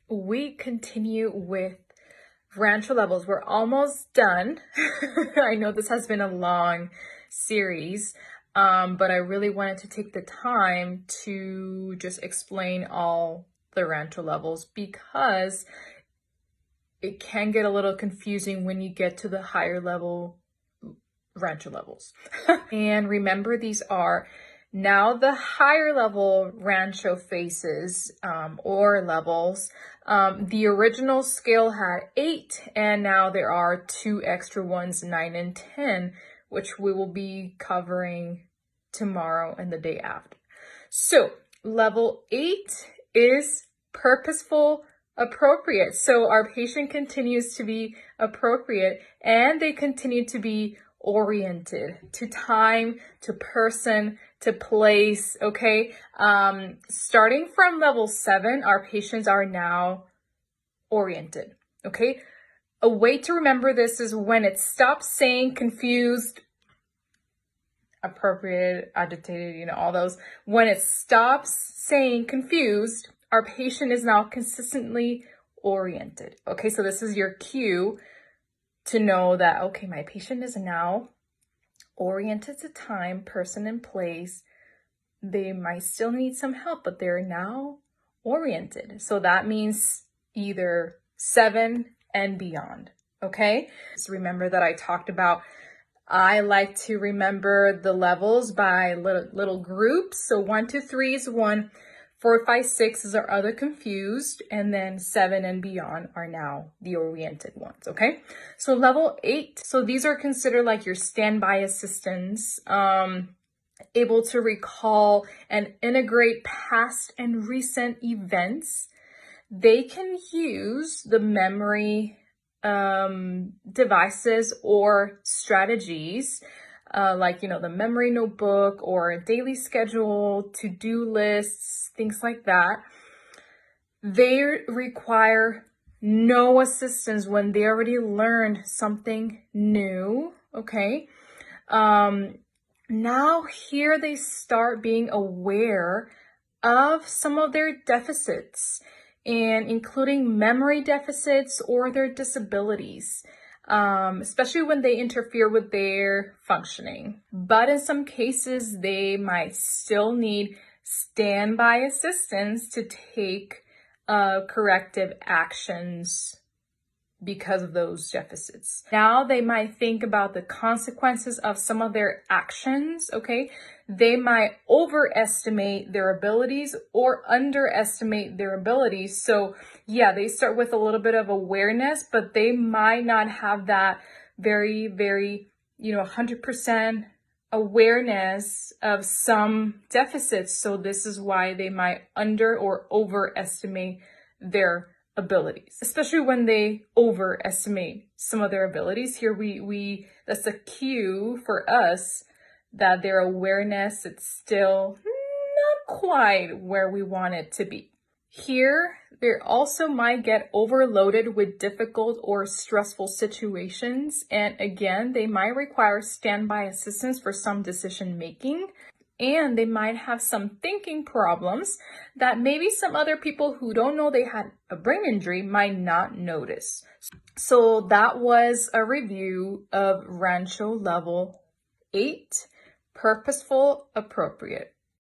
we continue with Rancho Levels. We're almost done. I know this has been a long series, but I really wanted to take the time to just explain all the Rancho Levels because it can get a little confusing when you get to the higher level Rancho Levels. And remember, these are now the higher level Rancho faces or levels. The original scale had 8, and now there are 2 extra ones, 9 and 10, which we will be covering tomorrow and the day after. So level 8 is purposeful appropriate. So our patient continues to be appropriate and they continue to be oriented to time, to person, to place. Okay. Starting from level 7, our patients are now oriented. Okay. A way to remember this is when it stops saying confused, appropriate, agitated, all those. When it stops saying confused, our patient is now consistently oriented. Okay, so this is your cue to know that, okay, my patient is now oriented to time, person, and place. They might still need some help, but they're now oriented. So that means either 7 and beyond. Okay, so remember that I talked about I like to remember the levels by little groups. So 1, 2, 3 is 1, 4, 5, 6 is our other confused, and then 7 and beyond are now the oriented ones. Okay, so level 8. So these are considered like your standby assistants, able to recall and integrate past and recent events. They can use the memory devices or strategies, like, the memory notebook or a daily schedule, to-do lists, things like that. They require no assistance when they already learned something new. Okay. Now here they start being aware of some of their deficits, and including memory deficits or their disabilities, especially when they interfere with their functioning. But in some cases, they might still need standby assistance to take corrective actions because of those deficits. Now they might think about the consequences of some of their actions. Okay, they might overestimate their abilities or underestimate their abilities. So yeah, they start with a little bit of awareness, but they might not have that very 100% awareness of some deficits. So this is why they might under or overestimate their abilities, especially when they overestimate some of their abilities. Here we that's a cue for us that their awareness, it's still not quite where we want it to be. Here, they also might get overloaded with difficult or stressful situations. And again, they might require standby assistance for some decision making. And they might have some thinking problems that maybe some other people who don't know they had a brain injury might not notice. So that was a review of Rancho Level 8, Purposeful Appropriate.